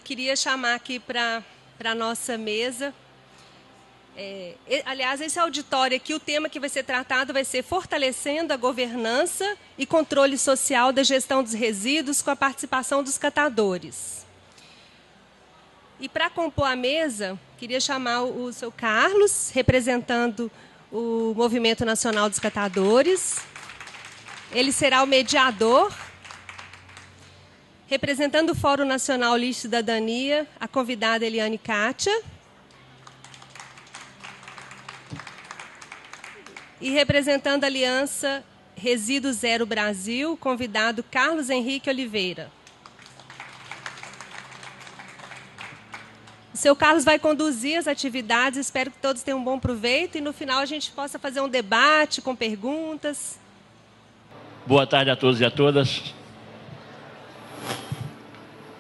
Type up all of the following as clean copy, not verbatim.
queria chamar aqui para a nossa mesa. Aliás, esse auditório aqui, o tema que vai ser tratado vai ser fortalecendo a governança e controle social da gestão dos resíduos com a participação dos catadores. E para compor a mesa, queria chamar o seu Carlos, representando o Movimento Nacional dos Catadores. Ele será o mediador. Representando o Fórum Nacional Lixo e Cidadania, a convidada Eliane Kátia. E representando a Aliança Resíduo Zero Brasil, convidado Carlos Henrique Oliveira. O seu Carlos vai conduzir as atividades, espero que todos tenham um bom proveito e no final a gente possa fazer um debate com perguntas. Boa tarde a todos e a todas.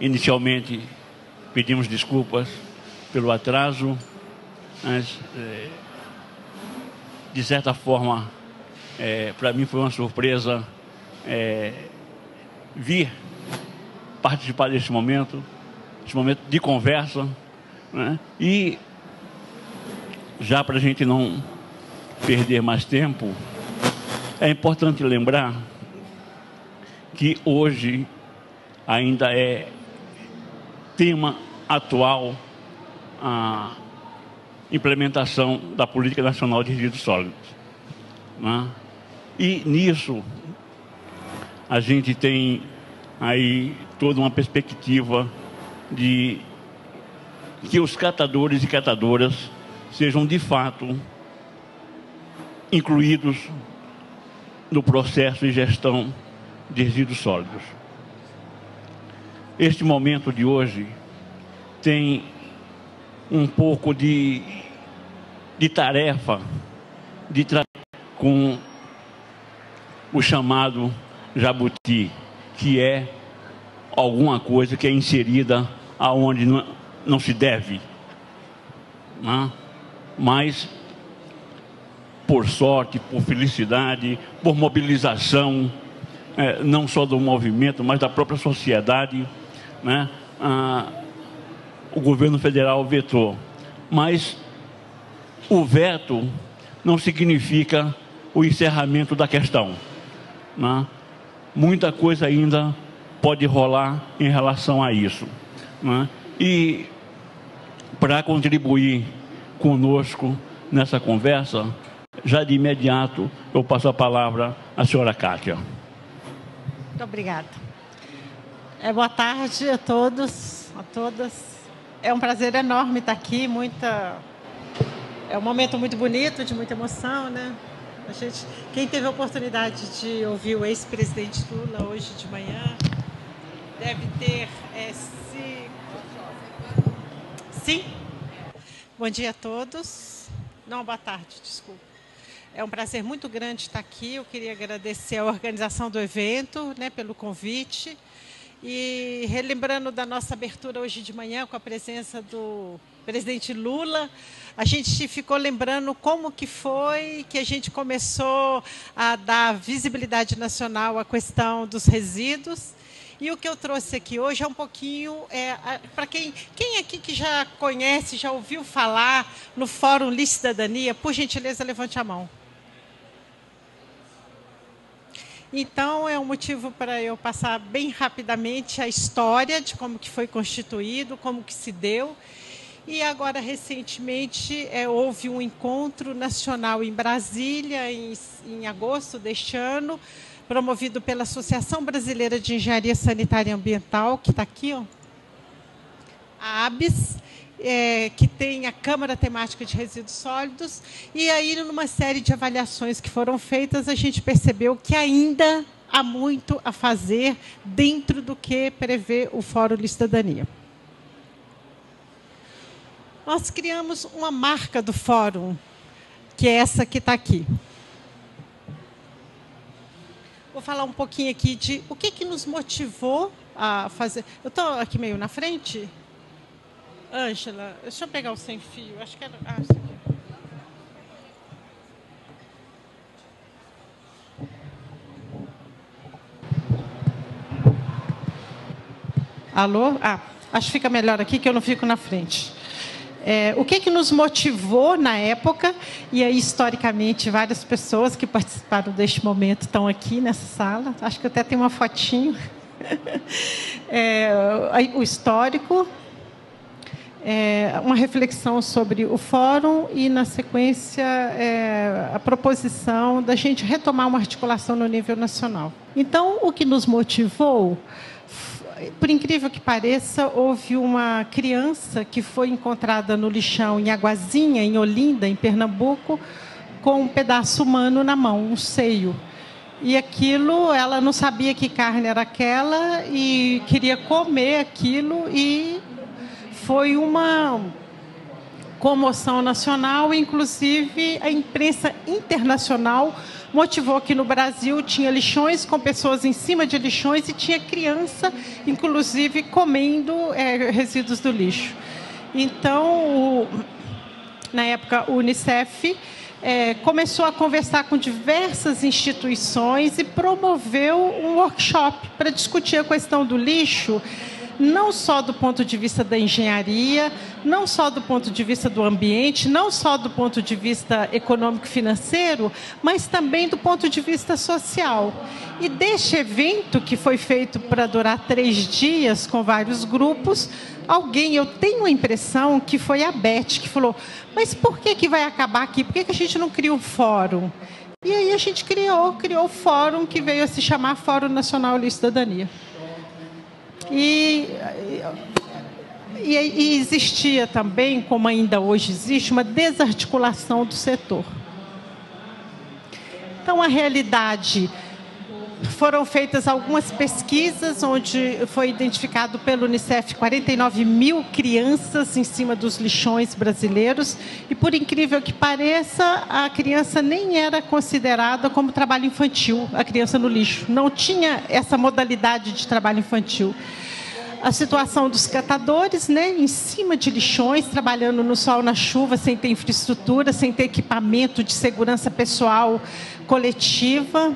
Inicialmente, pedimos desculpas pelo atraso, mas, de certa forma, para mim foi uma surpresa vir participar desse momento de conversa, né? E, já para a gente não perder mais tempo, é importante lembrar que hoje ainda é tema atual a implementação da Política Nacional de Resíduos Sólidos, né? E nisso a gente tem aí toda uma perspectiva de que os catadores e catadoras sejam de fato incluídos no processo de gestão de resíduos sólidos. Este momento de hoje tem um pouco de tarefa de tratar com o chamado jabuti, que é alguma coisa que é inserida aonde não se deve, né? Mas, por sorte, por felicidade, por mobilização, não só do movimento, mas da própria sociedade, né? O governo federal vetou. Mas o veto não significa o encerramento da questão, né? Muita coisa ainda pode rolar em relação a isso, né? E para contribuir conosco nessa conversa, já de imediato eu passo a palavra à senhora Kátia. Muito obrigada. Boa tarde a todos, a todas. É um prazer enorme estar aqui. É um momento muito bonito, de muita emoção, né? Quem teve a oportunidade de ouvir o ex-presidente Lula hoje de manhã deve ter Sim. Bom dia a todos. Não, boa tarde, desculpa. É um prazer muito grande estar aqui. Eu queria agradecer a organização do evento, né, pelo convite. E relembrando da nossa abertura hoje de manhã, com a presença do presidente Lula, a gente ficou lembrando como que foi que a gente começou a dar visibilidade nacional à questão dos resíduos. E o que eu trouxe aqui hoje é um pouquinho, para quem aqui que já conhece, já ouviu falar no Fórum Lixo e Cidadania, por gentileza, levante a mão. Então, é um motivo para eu passar bem rapidamente a história de como que foi constituído, como que se deu. E agora, recentemente, houve um encontro nacional em Brasília, em agosto deste ano, promovido pela Associação Brasileira de Engenharia Sanitária e Ambiental, que está aqui, ó, a ABS, que tem a Câmara Temática de Resíduos Sólidos. E aí, numa série de avaliações que foram feitas, a gente percebeu que ainda há muito a fazer dentro do que prevê o Fórum Lixo e Cidadania. Nós criamos uma marca do Fórum, que é essa que está aqui. Vou falar um pouquinho aqui de o que nos motivou a fazer. Eu estou aqui meio na frente. Ângela, deixa eu pegar o sem fio. Acho que era. Isso aqui. Alô? Acho que fica melhor aqui, que eu não fico na frente. O que nos motivou na época, e aí, historicamente, várias pessoas que participaram deste momento estão aqui nessa sala. Acho que até tem uma fotinho. O histórico, uma reflexão sobre o fórum e, na sequência, a proposição da gente retomar uma articulação no nível nacional. Então, o que nos motivou, por incrível que pareça, houve uma criança que foi encontrada no lixão em Aguazinha, em Olinda, em Pernambuco, com um pedaço humano na mão, um seio. E aquilo, ela não sabia que carne era aquela e queria comer aquilo, e foi uma comoção nacional, inclusive a imprensa internacional motivou que no Brasil tinha lixões com pessoas em cima de lixões e tinha criança, inclusive, comendo resíduos do lixo. Então, na época, o Unicef começou a conversar com diversas instituições e promoveu um workshop para discutir a questão do lixo, não só do ponto de vista da engenharia, não só do ponto de vista do ambiente, não só do ponto de vista econômico-financeiro, mas também do ponto de vista social. E deste evento, que foi feito para durar 3 dias, com vários grupos, eu tenho a impressão que foi a Beth que falou: mas por que vai acabar aqui? Por que a gente não cria um fórum? E aí a gente criou o fórum, que veio a se chamar Fórum Nacional de Cidadania. E existia também, como ainda hoje existe, uma desarticulação do setor. Então, a realidade, foram feitas algumas pesquisas, onde foi identificado pelo Unicef 49 mil crianças em cima dos lixões brasileiros, e, por incrível que pareça, a criança nem era considerada como trabalho infantil, a criança no lixo. Não tinha essa modalidade de trabalho infantil. A situação dos catadores, em cima de lixões, trabalhando no sol, na chuva, sem ter infraestrutura, sem ter equipamento de segurança pessoal coletiva.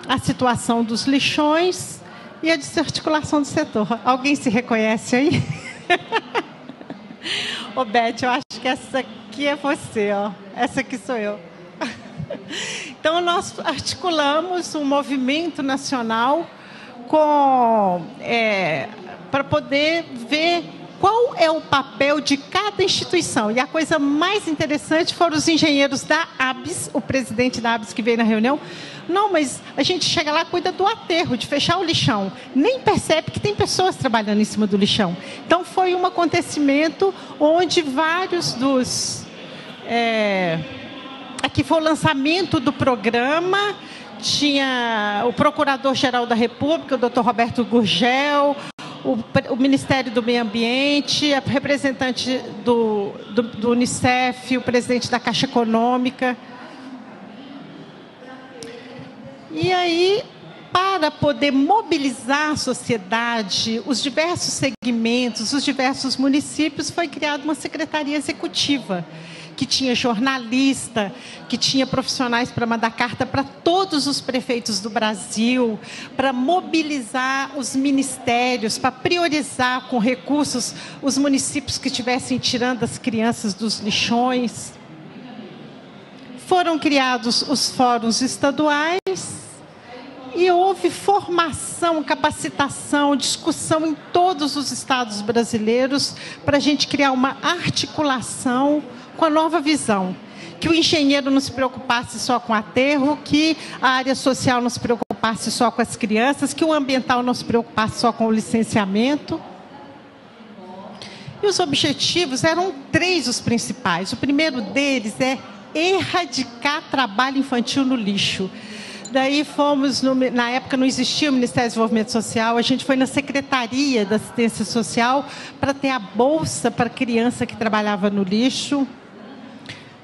A situação dos lixões e a desarticulação do setor. Alguém se reconhece aí? Ô, Beth, eu acho que essa aqui é você, ó. Essa aqui sou eu. Então, nós articulamos um movimento nacional para poder ver qual é o papel de cada instituição. E a coisa mais interessante foram os engenheiros da ABS, o presidente da ABS que veio na reunião. Não, mas a gente chega lá, cuida do aterro, de fechar o lixão. Nem percebe que tem pessoas trabalhando em cima do lixão. Então, foi um acontecimento onde vários dos... Aqui foi o lançamento do programa. Tinha o Procurador-Geral da República, o Dr. Roberto Gurgel, o Ministério do Meio Ambiente, a representante do Unicef, o presidente da Caixa Econômica. E aí, para poder mobilizar a sociedade, os diversos segmentos, os diversos municípios, foi criada uma secretaria executiva, que tinha jornalista, que tinha profissionais para mandar carta para todos os prefeitos do Brasil, para mobilizar os ministérios, para priorizar com recursos os municípios que estivessem tirando as crianças dos lixões. Foram criados os fóruns estaduais e houve formação, capacitação, discussão em todos os estados brasileiros para a gente criar uma articulação com a nova visão, que o engenheiro não se preocupasse só com o aterro, que a área social não se preocupasse só com as crianças, que o ambiental não se preocupasse só com o licenciamento. E os objetivos eram 3 os principais. O primeiro deles é erradicar trabalho infantil no lixo. Daí fomos, na época não existia o Ministério do Desenvolvimento Social, a gente foi na Secretaria da Assistência Social para ter a bolsa para criança que trabalhava no lixo,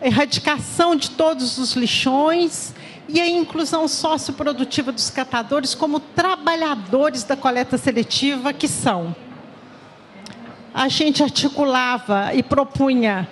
erradicação de todos os lixões e a inclusão socioprodutiva dos catadores como trabalhadores da coleta seletiva que são. A gente articulava e propunha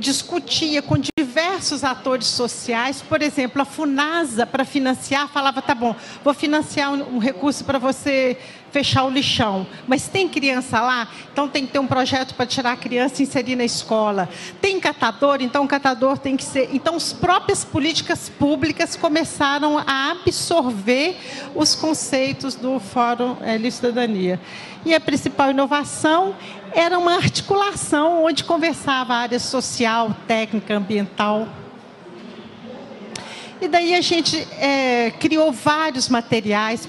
discutia com diversos atores sociais. Por exemplo, a Funasa, para financiar, falava, tá bom, vou financiar um recurso para você fechar o lixão, mas tem criança lá? Então tem que ter um projeto para tirar a criança e inserir na escola. Tem catador? Então o catador tem que ser... Então as próprias políticas públicas começaram a absorver os conceitos do Fórum Livre Cidadania. E a principal inovação era uma articulação onde conversava a área social, técnica, ambiental. E daí a gente criou vários materiais,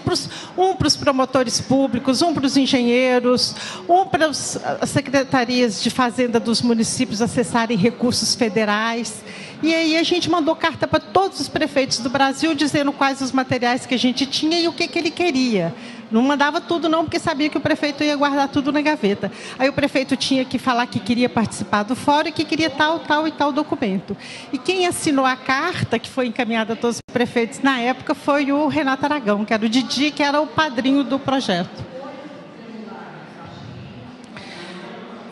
um para os promotores públicos, um para os engenheiros, um para as secretarias de fazenda dos municípios acessarem recursos federais. E aí a gente mandou carta para todos os prefeitos do Brasil, dizendo quais os materiais que a gente tinha e o que ele queria. Não mandava tudo não, porque sabia que o prefeito ia guardar tudo na gaveta. Aí o prefeito tinha que falar que queria participar do fórum e que queria tal, tal e tal documento. E quem assinou a carta, que foi encaminhada a todos os prefeitos na época, foi o Renato Aragão, que era o Didi, que era o padrinho do projeto.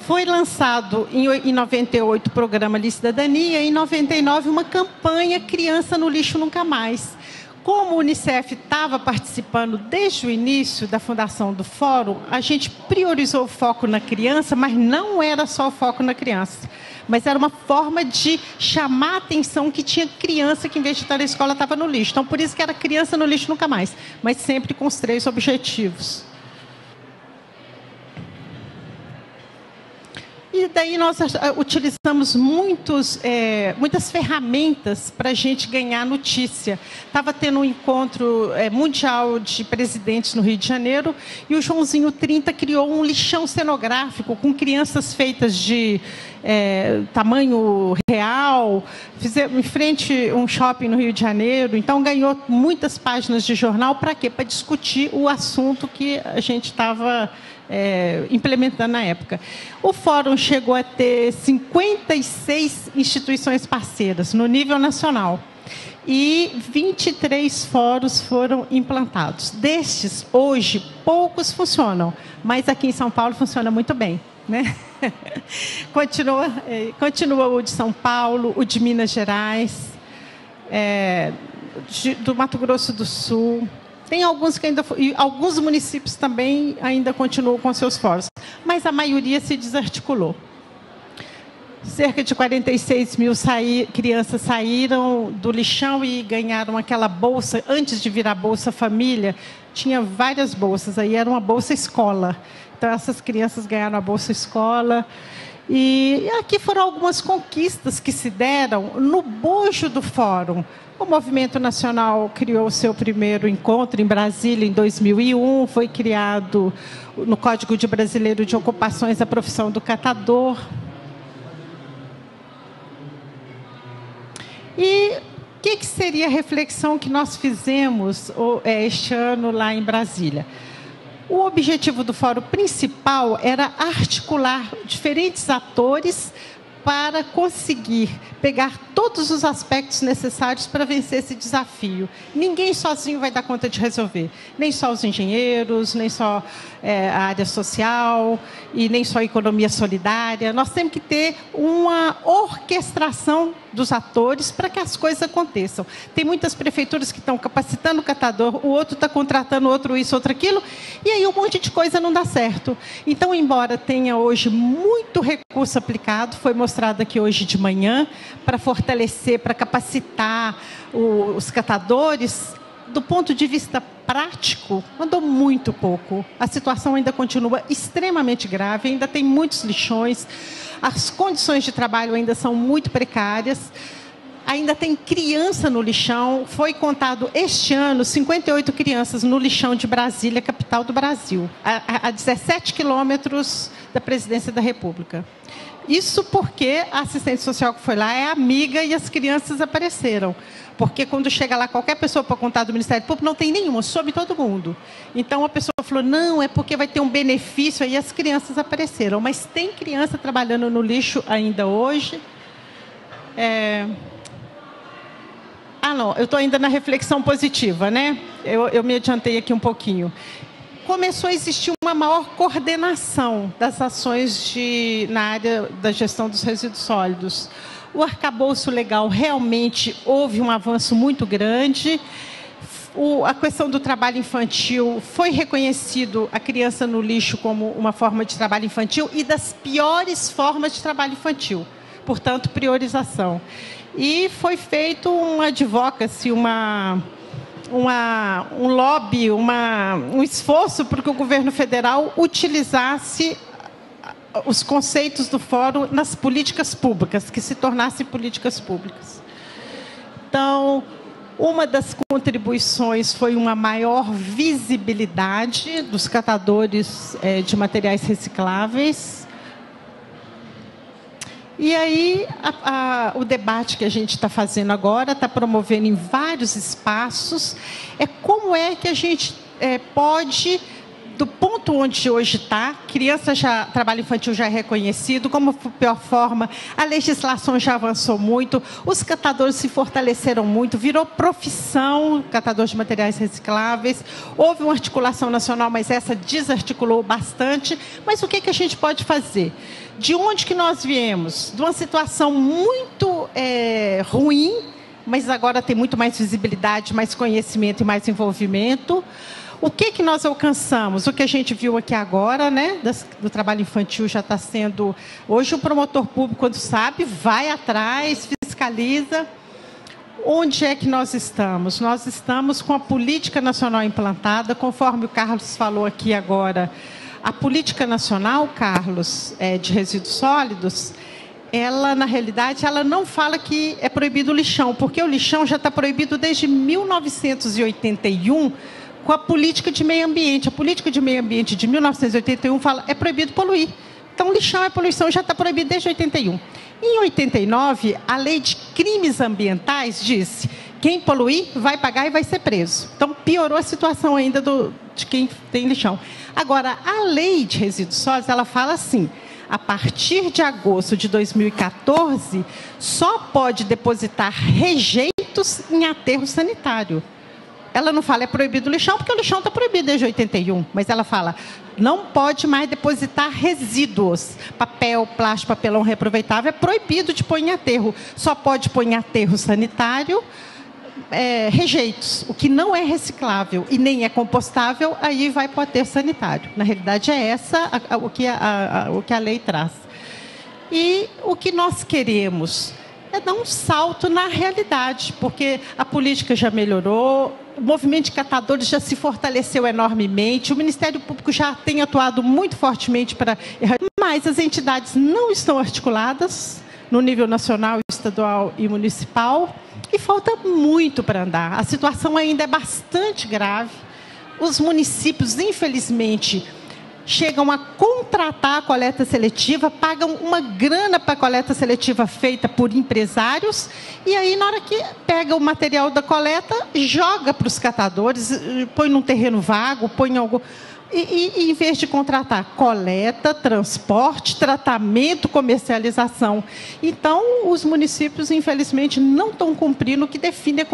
Foi lançado em 98 o programa Livre Cidadania e em 99 uma campanha Criança no Lixo Nunca Mais. Como o Unicef estava participando desde o início da fundação do fórum, a gente priorizou o foco na criança, mas não era só o foco na criança. Mas era uma forma de chamar a atenção que tinha criança que, em vez de estar na escola, estava no lixo. Então, por isso que era Criança no Lixo Nunca Mais, mas sempre com os 3 objetivos. E daí nós utilizamos muitas ferramentas para a gente ganhar notícia. Estava tendo um encontro mundial de presidentes no Rio de Janeiro e o Joãozinho 30 criou um lixão cenográfico com crianças feitas de tamanho real. Fizemos em frente um shopping no Rio de Janeiro. Então ganhou muitas páginas de jornal. Para quê? Para discutir o assunto que a gente estava implementando na época. O fórum chegou a ter 56 instituições parceiras no nível nacional e 23 fóruns foram implantados. Destes, hoje, poucos funcionam, mas aqui em São Paulo funciona muito bem, né? Continua o de São Paulo, o de Minas Gerais, do Mato Grosso do Sul. Tem alguns que ainda... E alguns municípios também ainda continuam com seus fóruns, mas a maioria se desarticulou. Cerca de 46 mil crianças saíram do lixão e ganharam aquela bolsa. Antes de virar Bolsa Família, tinha várias bolsas. Aí era uma Bolsa Escola. Então, essas crianças ganharam a Bolsa Escola. E aqui foram algumas conquistas que se deram no bojo do fórum. O Movimento Nacional criou o seu primeiro encontro em Brasília em 2001. Foi criado no Código Brasileiro de Ocupações a profissão do catador. E o que seria a reflexão que nós fizemos este ano lá em Brasília? O objetivo do fórum principal era articular diferentes atores para conseguir pegar todos os aspectos necessários para vencer esse desafio. Ninguém sozinho vai dar conta de resolver. Nem só os engenheiros, nem só a área social e nem só a economia solidária. Nós temos que ter uma orquestração dos atores para que as coisas aconteçam. Tem muitas prefeituras que estão capacitando o catador, o outro está contratando outro isso, outro aquilo, e aí um monte de coisa não dá certo. Então, embora tenha hoje muito recurso aplicado, foi mostrado aqui hoje de manhã, para fortalecer, para capacitar os catadores, do ponto de vista prático, andou muito pouco. A situação ainda continua extremamente grave, ainda tem muitos lixões, as condições de trabalho ainda são muito precárias, ainda tem criança no lixão. Foi contado este ano 58 crianças no lixão de Brasília, capital do Brasil, a 17 quilômetros da Presidência da República. Isso porque a assistente social que foi lá é amiga e as crianças apareceram. Porque quando chega lá qualquer pessoa para contar do Ministério Público, não tem nenhuma, soube todo mundo. Então a pessoa falou, não, é porque vai ter um benefício, aí as crianças apareceram. Mas tem criança trabalhando no lixo ainda hoje. Não, eu estou ainda na reflexão positiva, né? Eu me adiantei aqui um pouquinho. começou a existir uma maior coordenação das ações na área da gestão dos resíduos sólidos. O arcabouço legal realmente houve um avanço muito grande. A questão do trabalho infantil foi reconhecido a criança no lixo como uma forma de trabalho infantil e das piores formas de trabalho infantil. Portanto, priorização. E foi feito um advocacy, um lobby, um esforço para que o governo federal utilizasse os conceitos do fórum nas políticas públicas, que se tornassem políticas públicas. Então, uma das contribuições foi uma maior visibilidade dos catadores de materiais recicláveis. E aí, o debate que a gente está fazendo agora, está promovendo em vários espaços, é como é que a gente pode, do ponto onde hoje está, trabalho infantil já é reconhecido, como pior forma, a legislação já avançou muito, os catadores se fortaleceram muito, virou profissão, catadores de materiais recicláveis, houve uma articulação nacional, mas essa desarticulou bastante. Mas o que a gente pode fazer? De onde que nós viemos? De uma situação muito ruim, mas agora tem muito mais visibilidade, mais conhecimento e mais envolvimento. O que nós alcançamos? O que a gente viu aqui agora, né, do trabalho infantil já está sendo... Hoje o promotor público, quando sabe, vai atrás, fiscaliza. Onde é que nós estamos? Nós estamos com a política nacional implantada, conforme o Carlos falou aqui agora. A política nacional, Carlos, de resíduos sólidos, ela, na realidade, ela não fala que é proibido o lixão, porque o lixão já está proibido desde 1981, com a política de meio ambiente. A política de meio ambiente de 1981 fala é proibido poluir. Então, lixão é poluição, já está proibido desde 81. Em 89, a lei de crimes ambientais disse: quem poluir vai pagar e vai ser preso. Então, piorou a situação ainda de quem tem lixão. Agora, a lei de resíduos sólidos, ela fala assim: a partir de agosto de 2014, só pode depositar rejeitos em aterro sanitário. Ela não fala é proibido o lixão, porque o lixão está proibido desde 81, mas ela fala não pode mais depositar resíduos, papel, plástico, papelão reaproveitável, é proibido de pôr em aterro. Só pode pôr em aterro sanitário rejeitos, o que não é reciclável e nem é compostável, aí vai para o aterro sanitário. Na realidade, é essa o que a lei traz. E o que nós queremos é dar um salto na realidade, porque a política já melhorou, o movimento de catadores já se fortaleceu enormemente, o Ministério Público já tem atuado muito fortemente para... Mas as entidades não estão articuladas no nível nacional, estadual e municipal, e falta muito para andar. A situação ainda é bastante grave. Os municípios, infelizmente, chegam a contratar a coleta seletiva, pagam uma grana para a coleta seletiva feita por empresários, e aí, na hora que pega o material da coleta, joga para os catadores, põe num terreno vago, põe em algum... E em vez de contratar coleta, transporte, tratamento, comercialização. Então, os municípios, infelizmente, não estão cumprindo o que define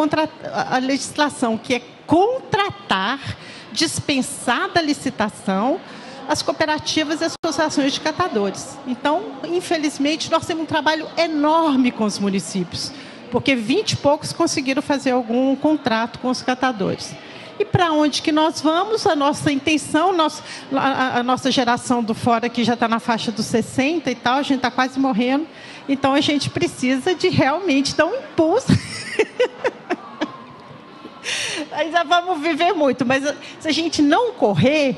a legislação, que é contratar, dispensar da licitação, as cooperativas e as associações de catadores. Então, infelizmente, nós temos um trabalho enorme com os municípios, porque 20 e poucos conseguiram fazer algum contrato com os catadores. E para onde que nós vamos? A nossa intenção, a nossa geração do fora aqui já está na faixa dos 60 e tal, a gente está quase morrendo, então a gente precisa de realmente dar um impulso. Ainda vamos viver muito, mas se a gente não correr...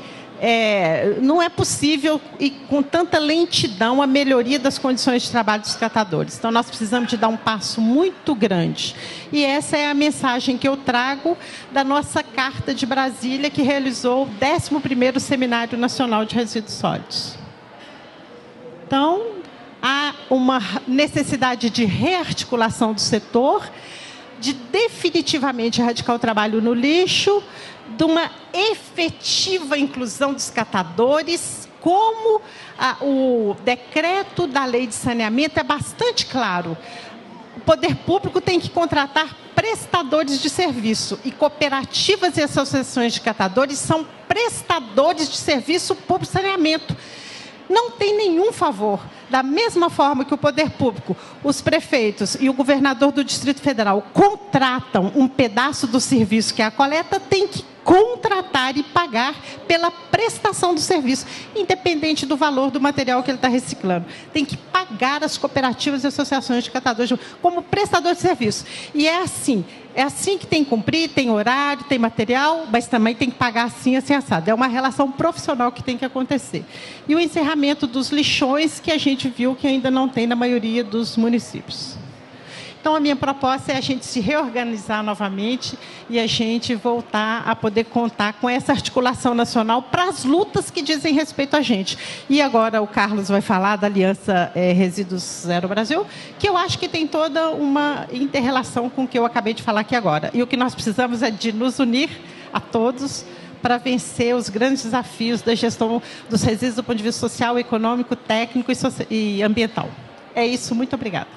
não é possível, e com tanta lentidão, a melhoria das condições de trabalho dos catadores. Então, nós precisamos de dar um passo muito grande. E essa é a mensagem que eu trago da nossa Carta de Brasília, que realizou o 11º Seminário Nacional de Resíduos Sólidos. Então, há uma necessidade de rearticulação do setor, de definitivamente erradicar o trabalho no lixo, de uma efetiva inclusão dos catadores, como o decreto da lei de saneamento é bastante claro. o poder público tem que contratar prestadores de serviço, e cooperativas e associações de catadores são prestadores de serviço público de saneamento. Não tem nenhum favor. Da mesma forma que o poder público, os prefeitos e o governador do Distrito Federal contratam um pedaço do serviço que é a coleta, tem que contratar e pagar pela prestação do serviço, independente do valor do material que ele está reciclando. Tem que pagar as cooperativas e associações de catadores como prestador de serviço. E é assim que tem que cumprir, tem horário, tem material, mas também tem que pagar assim, assim, assado. É uma relação profissional que tem que acontecer. E o encerramento dos lixões, que a gente viu que ainda não tem na maioria dos municípios. Então, a minha proposta é a gente se reorganizar novamente e a gente voltar a poder contar com essa articulação nacional para as lutas que dizem respeito a gente. E agora o Carlos vai falar da Aliança Resíduos Zero Brasil, que eu acho que tem toda uma inter-relação com o que eu acabei de falar aqui agora. E o que nós precisamos é de nos unir a todos para vencer os grandes desafios da gestão dos resíduos do ponto de vista social, econômico, técnico e ambiental. É isso, muito obrigada.